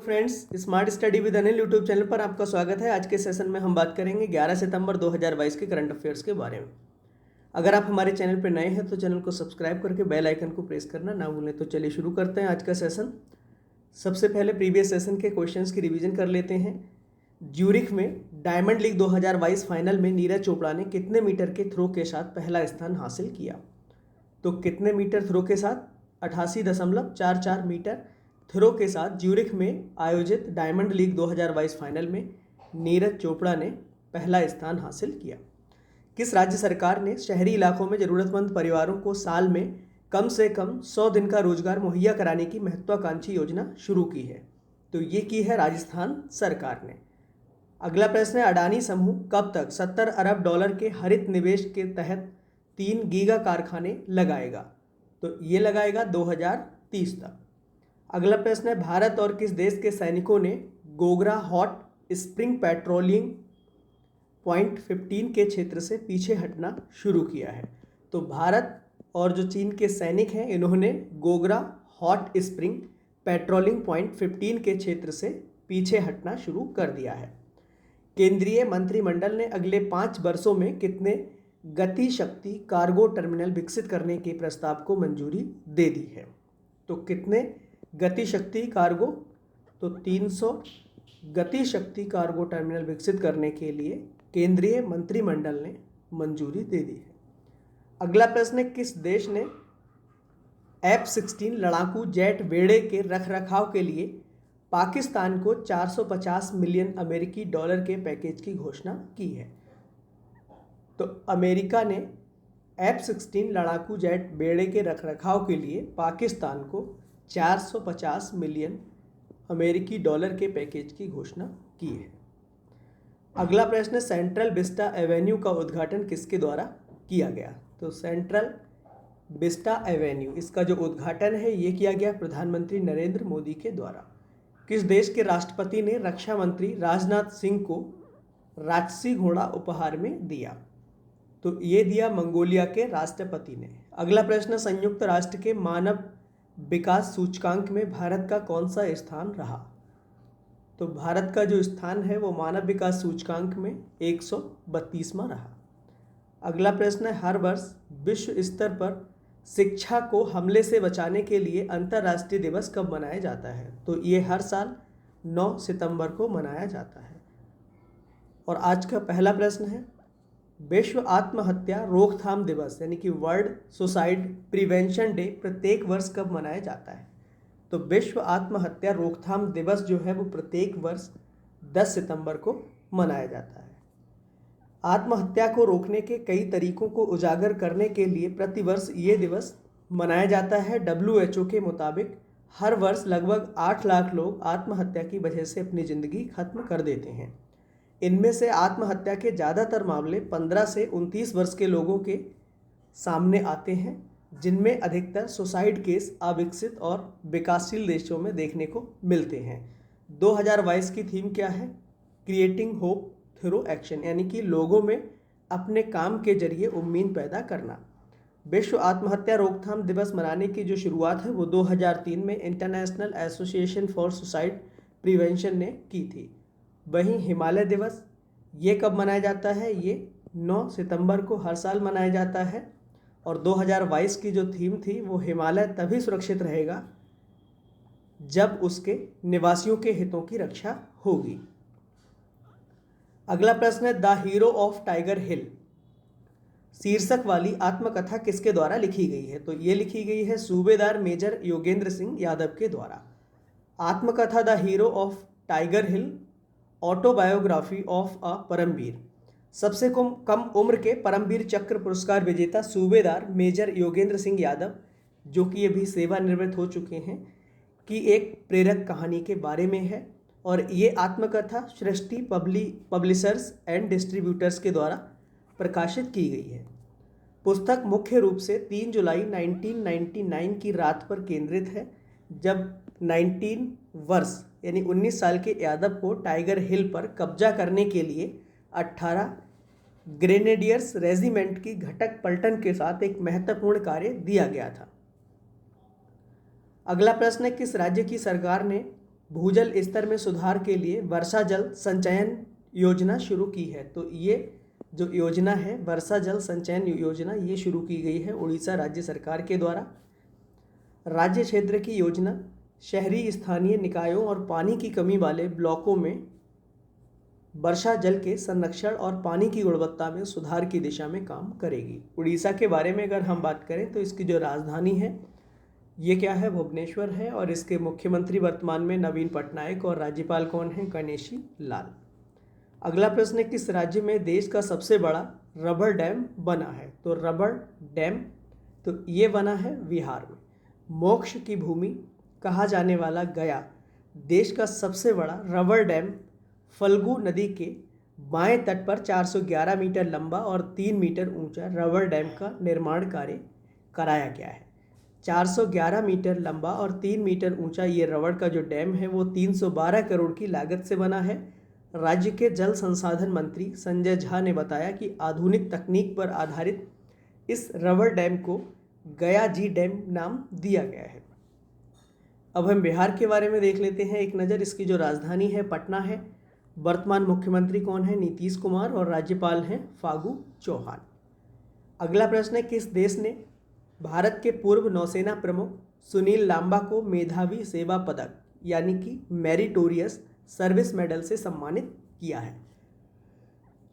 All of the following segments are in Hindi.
Friends, smart study with Anil YouTube channel पर आपका स्वागत है। आज के सेशन में हम बात करेंगे 11 सितंबर 2022 के करंट अफेयर्स के बारे में। अगर आप हमारे चैनल पर नए हैं तो चैनल को सब्सक्राइब करके बेल आइकन को प्रेस करना ना भूलें। तो चलिए शुरू करते हैं आज का सेशन। सबसे पहले प्रीवियस सेशन के क्वेश्चंस की रिवीजन कर लेते हैं। ज्यूरिख में डायमंड लीग 2022 फाइनल में नीरज चोपड़ा ने कितने मीटर के थ्रो के साथ पहला स्थान हासिल किया? तो कितने मीटर थ्रो के साथ? 88.44 मीटर थ्रो के साथ ज्यूरिख में आयोजित डायमंड लीग 2022 फाइनल में नीरज चोपड़ा ने पहला स्थान हासिल किया। किस राज्य सरकार ने शहरी इलाकों में ज़रूरतमंद परिवारों को साल में कम से कम 100 दिन का रोजगार मुहैया कराने की महत्वाकांक्षी योजना शुरू की है? तो ये की है राजस्थान सरकार ने। अगला प्रश्न है, अडानी समूह कब तक 70 अरब डॉलर के हरित निवेश के तहत 3 गीगा कारखाने लगाएगा? तो ये लगाएगा 2030 तक। अगला प्रश्न है, भारत और किस देश के सैनिकों ने Gogra hot spring patrolling point 15 के क्षेत्र से पीछे हटना शुरू किया है? तो भारत और जो चीन के सैनिक हैं इन्होंने Gogra hot spring patrolling point 15 के क्षेत्र से पीछे हटना शुरू कर दिया है। केंद्रीय मंत्रिमंडल ने अगले 5 वर्षों में कितने गति शक्ति कार्गो टर्मिनल विकसित करने के प्रस्ताव को मंजूरी दे दी है? तो कितने गति शक्ति कार्गो? तो 300 गति शक्ति कार्गो टर्मिनल विकसित करने के लिए केंद्रीय मंत्रिमंडल ने मंजूरी दे दी है। अगला प्रश्न है, किस देश ने F-16 लड़ाकू जेट बेड़े के रखरखाव के लिए पाकिस्तान को 450 मिलियन अमेरिकी डॉलर के पैकेज की घोषणा की है? तो अमेरिका ने F-16 लड़ाकू जेट बेड़े के रखरखाव के लिए पाकिस्तान को 450 मिलियन अमेरिकी डॉलर के पैकेज की घोषणा की है। अगला प्रश्न है, सेंट्रल विस्टा एवेन्यू का उद्घाटन किसके द्वारा किया गया? तो सेंट्रल विस्टा एवेन्यू, इसका जो उद्घाटन है ये किया गया प्रधानमंत्री नरेंद्र मोदी के द्वारा। किस देश के राष्ट्रपति ने रक्षा मंत्री राजनाथ सिंह को राजसी घोड़ा उपहार में दिया? तो ये दिया मंगोलिया के राष्ट्रपति ने। अगला प्रश्न, संयुक्त राष्ट्र के मानव विकास सूचकांक में भारत का कौन सा स्थान रहा? तो भारत का जो स्थान है वो मानव विकास सूचकांक में 132वां रहा। अगला प्रश्न है, हर वर्ष विश्व स्तर पर शिक्षा को हमले से बचाने के लिए अंतर्राष्ट्रीय दिवस कब मनाया जाता है? तो ये हर साल 9 सितंबर को मनाया जाता है। और आज का पहला प्रश्न है, विश्व आत्महत्या रोकथाम दिवस यानी कि वर्ल्ड सुसाइड प्रिवेंशन डे प्रत्येक वर्ष कब मनाया जाता है? तो विश्व आत्महत्या रोकथाम दिवस जो है वो प्रत्येक वर्ष 10 सितंबर को मनाया जाता है। आत्महत्या को रोकने के कई तरीकों को उजागर करने के लिए प्रतिवर्ष ये दिवस मनाया जाता है। WHO के मुताबिक हर वर्ष लगभग 8 लाख लोग आत्महत्या की वजह से अपनी ज़िंदगी खत्म कर देते हैं। इनमें से आत्महत्या के ज़्यादातर मामले 15 से 29 वर्ष के लोगों के सामने आते हैं, जिनमें अधिकतर सुसाइड केस अविकसित और विकासशील देशों में देखने को मिलते हैं। 2022 की थीम क्या है? क्रिएटिंग होप थ्रू एक्शन, यानी कि लोगों में अपने काम के जरिए उम्मीद पैदा करना। विश्व आत्महत्या रोकथाम दिवस मनाने की जो शुरुआत है वो 2003 में international association for suicide prevention ने की थी। वहीं हिमालय दिवस ये कब मनाया जाता है? ये 9 सितंबर को हर साल मनाया जाता है। और 2022 की जो थीम थी वो हिमालय तभी सुरक्षित रहेगा जब उसके निवासियों के हितों की रक्षा होगी। अगला प्रश्न है, द हीरो ऑफ टाइगर हिल शीर्षक वाली आत्मकथा किसके द्वारा लिखी गई है? तो ये लिखी गई है सूबेदार मेजर योगेंद्र सिंह यादव के द्वारा। आत्मकथा the hero of Tiger Hill autobiography of a Paramvir. सबसे कम उम्र के परमवीर चक्र पुरस्कार विजेता सूबेदार मेजर योगेंद्र सिंह यादव, जो कि अभी सेवानिवृत्त हो चुके हैं, की एक प्रेरक कहानी के बारे में है। और ये आत्मकथा सृष्टि पब्लिशर्स एंड डिस्ट्रीब्यूटर्स के द्वारा प्रकाशित की गई है। पुस्तक मुख्य रूप से 3 जुलाई 1999 की रात पर केंद्रित है, जब 19 वर्ष यानी 19 साल के यादव को टाइगर हिल पर कब्जा करने के लिए 18 ग्रेनेडियर्स रेजिमेंट की घटक पलटन के साथ एक महत्वपूर्ण कार्य दिया गया था। अगला प्रश्न है, किस राज्य की सरकार ने भूजल स्तर में सुधार के लिए वर्षा जल संचयन योजना शुरू की है। तो ये जो योजना है वर्षा जल संचयन योजना, ये शुरू की गई है उड़ीसा राज्य सरकार के द्वारा। राज्य क्षेत्र की योजना शहरी स्थानीय निकायों और पानी की कमी वाले ब्लॉकों में वर्षा जल के संरक्षण और पानी की गुणवत्ता में सुधार की दिशा में काम करेगी। उड़ीसा के बारे में अगर हम बात करें तो इसकी जो राजधानी है ये क्या है, भुवनेश्वर है, और इसके मुख्यमंत्री वर्तमान में नवीन पटनायक और राज्यपाल कौन है, गणेशी लाल। अगला प्रश्न है, किस राज्य में देश का सबसे बड़ा रबर डैम बना है। तो रबर डैम तो ये बना है बिहार में। मोक्ष की भूमि कहा जाने वाला गया देश का सबसे बड़ा रबर डैम फल्गु नदी के बाएं तट पर 411 मीटर लंबा और 3 मीटर ऊंचा रबर डैम का निर्माण कार्य कराया गया है। 411 मीटर लंबा और 3 मीटर ऊंचा ये रबर का जो डैम है वो 312 करोड़ की लागत से बना है। राज्य के जल संसाधन मंत्री संजय झा ने बताया कि आधुनिक तकनीक पर आधारित इस रबर डैम को गया जी डैम नाम दिया गया है। अब हम बिहार के बारे में देख लेते हैं एक नज़र। इसकी जो राजधानी है पटना है। वर्तमान मुख्यमंत्री कौन है, नीतीश कुमार, और राज्यपाल हैं फागू चौहान। अगला प्रश्न है, किस देश ने भारत के पूर्व नौसेना प्रमुख सुनील लांबा को मेधावी सेवा पदक यानी कि मेरिटोरियस सर्विस मेडल से सम्मानित किया है।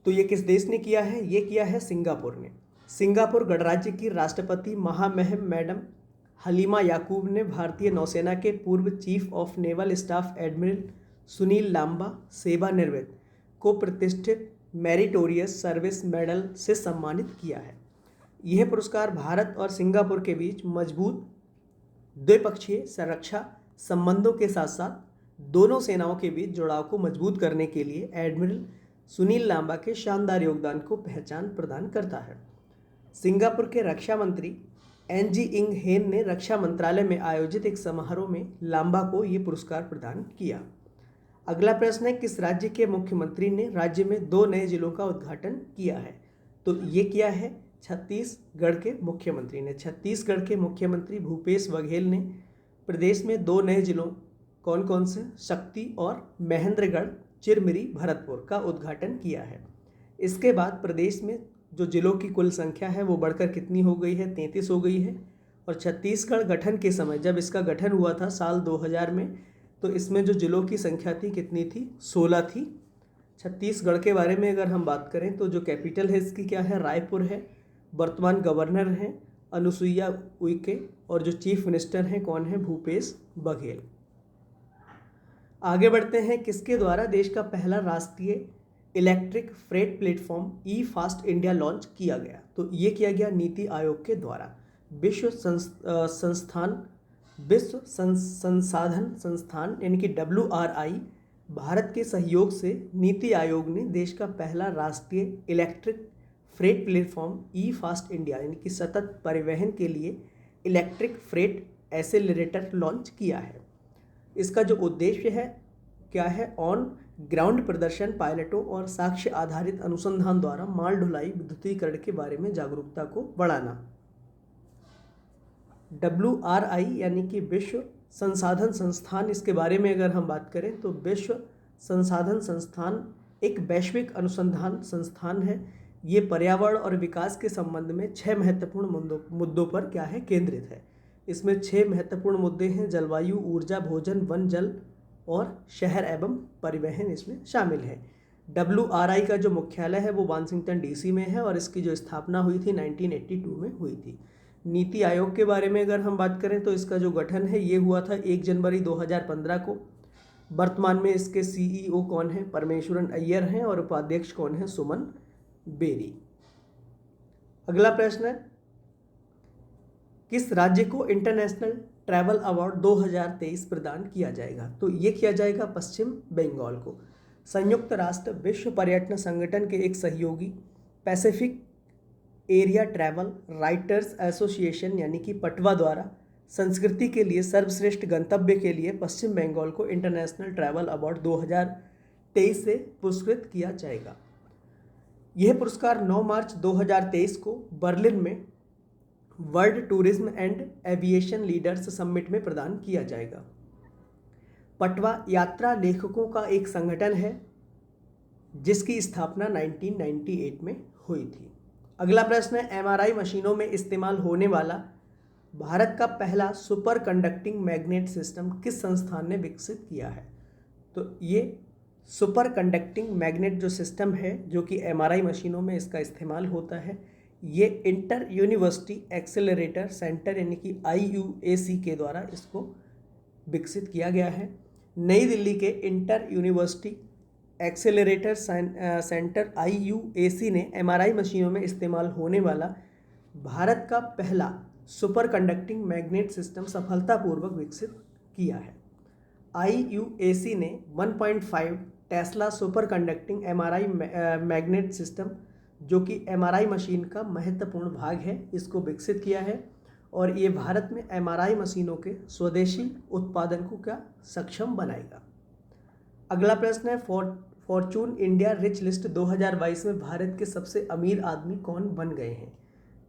तो ये किस देश ने किया है, ये किया है सिंगापुर ने। सिंगापुर गणराज्य की राष्ट्रपति महामहिम मैडम हलीमा याकूब ने भारतीय नौसेना के पूर्व chief of naval staff admiral Sunil Lanba सेवानिवृत्त को प्रतिष्ठित मेरिटोरियस सर्विस मेडल से सम्मानित किया है। यह पुरस्कार भारत और सिंगापुर के बीच मजबूत द्विपक्षीय सुरक्षा संबंधों के साथ साथ दोनों सेनाओं के बीच जुड़ाव को मजबूत करने के लिए एडमिरल सुनील लांबा के शानदार योगदान को पहचान प्रदान करता है। सिंगापुर के रक्षा मंत्री एनजी इंग हेन ने रक्षा मंत्रालय में आयोजित एक समारोह में लांबा को ये पुरस्कार प्रदान किया। अगला प्रश्न है, किस राज्य के मुख्यमंत्री ने राज्य में 2 नए जिलों का उद्घाटन किया है। तो ये किया है छत्तीसगढ़ के मुख्यमंत्री ने। छत्तीसगढ़ के मुख्यमंत्री भूपेश बघेल ने प्रदेश में 2 नए जिलों कौन कौन से, शक्ति और महेंद्रगढ़ चिरमिरी भरतपुर का उद्घाटन किया है। इसके बाद प्रदेश में जो जिलों की कुल संख्या है वो बढ़कर कितनी हो गई है, 33 हो गई है। और छत्तीसगढ़ गठन के समय जब इसका गठन हुआ था साल 2000 में, तो इसमें जो जिलों की संख्या थी कितनी थी, 16 थी। छत्तीसगढ़ के बारे में अगर हम बात करें तो जो कैपिटल है इसकी क्या है, रायपुर है। वर्तमान गवर्नर हैं अनुसुईया उइके, और जो चीफ मिनिस्टर हैं कौन है, भूपेश बघेल। आगे बढ़ते हैं, किसके द्वारा देश का पहला राष्ट्रीय इलेक्ट्रिक फ्रेट प्लेटफॉर्म ई फास्ट इंडिया लॉन्च किया गया। तो ये किया गया नीति आयोग के द्वारा। विश्व संसाधन संस्थान यानी कि WRI भारत के सहयोग से नीति आयोग ने देश का पहला राष्ट्रीय इलेक्ट्रिक फ्रेट प्लेटफॉर्म ई फास्ट इंडिया यानी कि सतत परिवहन के लिए इलेक्ट्रिक फ्रेट एक्सेलरेटर लॉन्च किया है। इसका जो उद्देश्य है क्या है, ऑन ग्राउंड प्रदर्शन, पायलटों और साक्ष्य आधारित अनुसंधान द्वारा माल ढुलाई विद्युतीकरण के बारे में जागरूकता को बढ़ाना। WRI यानी कि विश्व संसाधन संस्थान, इसके बारे में अगर हम बात करें तो विश्व संसाधन संस्थान एक वैश्विक अनुसंधान संस्थान है। ये पर्यावरण और विकास के संबंध में 6 महत्वपूर्ण मुद्दों पर क्या है, केंद्रित है। इसमें 6 महत्वपूर्ण मुद्दे हैं, जलवायु, ऊर्जा, भोजन, वन, जल और शहर एवं परिवहन इसमें शामिल है। WRI का जो मुख्यालय है वो वाशिंगटन DC में है और इसकी जो स्थापना हुई थी 1982 में हुई थी। नीति आयोग के बारे में अगर हम बात करें तो इसका जो गठन है ये हुआ था 1 जनवरी 2015 को। वर्तमान में इसके CEO कौन है, परमेश्वरन अय्यर हैं, और उपाध्यक्ष कौन है, सुमन बेरी। अगला प्रश्न है, किस राज्य को इंटरनेशनल ट्रैवल अवार्ड 2023 प्रदान किया जाएगा। तो ये किया जाएगा पश्चिम बंगाल को। संयुक्त राष्ट्र विश्व पर्यटन संगठन के एक सहयोगी Pacific area travel writers association यानी कि पटवा द्वारा संस्कृति के लिए सर्वश्रेष्ठ गंतव्य के लिए पश्चिम बंगाल को इंटरनेशनल ट्रैवल अवार्ड 2023 से पुरस्कृत किया जाएगा। यह पुरस्कार 9 मार्च 2023 को बर्लिन में world tourism and aviation leaders summit में प्रदान किया जाएगा। पटवा यात्रा लेखकों का एक संगठन है जिसकी स्थापना 1998 में हुई थी। अगला प्रश्न है, एमआरआई मशीनों में इस्तेमाल होने वाला भारत का पहला सुपर कंडक्टिंग मैग्नेट सिस्टम किस संस्थान ने विकसित किया है? तो ये सुपर कंडक्टिंग मैग्नेट जो सिस्टम है जो कि एमआरआई मशीनों में इसका इस्तेमाल होता है, ये इंटर यूनिवर्सिटी एक्सेलरेटर सेंटर यानी कि IUAC के द्वारा इसको विकसित किया गया है। नई दिल्ली के inter university accelerator centre IUAC ने एमआरआई मशीनों में इस्तेमाल होने वाला भारत का पहला सुपर कंडक्टिंग मैग्नेट सिस्टम सफलतापूर्वक विकसित किया है। IUAC ने 1.5 Tesla super conducting MRI magnet system जो कि एमआरआई मशीन का महत्वपूर्ण भाग है, इसको विकसित किया है और ये भारत में एमआरआई मशीनों के स्वदेशी उत्पादन को क्या सक्षम बनाएगा। अगला प्रश्न है, फॉर्चून इंडिया रिच लिस्ट 2022 में भारत के सबसे अमीर आदमी कौन बन गए हैं?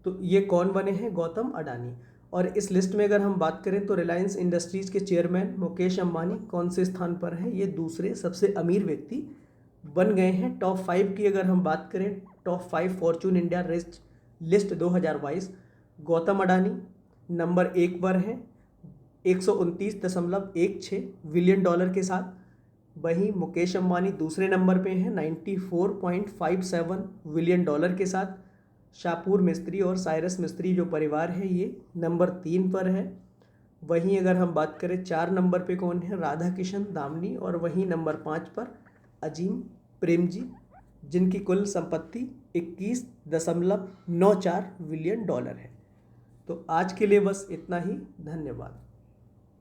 तो ये कौन बने हैं? गौतम अडानी। और इस लिस्ट में अगर हम बात करें तो रिलायंस इंडस्ट्रीज़ के चेयरमैन मुकेश अंबानी कौन से स्थान पर हैं? ये दूसरे सबसे अमीर व्यक्ति बन गए हैं। टॉप 5 की अगर हम बात करें, top 5 Fortune India rich list 2022, Gautam Adani number 1 पर हैं 129.16 बिलियन डॉलर के साथ। वहीं मुकेश अंबानी दूसरे नंबर पे हैं 94.57 बिलियन डॉलर के साथ। शाहपुर मिस्त्री और साइरस मिस्त्री जो परिवार है ये नंबर 3 पर है। वहीं अगर हम बात करें 4 नंबर पे कौन है? राधा किशन दामनी। और वहीं नंबर 5 पर अजीम प्रेमजी जिनकी कुल संपत्ति 21.94 बिलियन डॉलर है। तो आज के लिए बस इतना ही। धन्यवाद।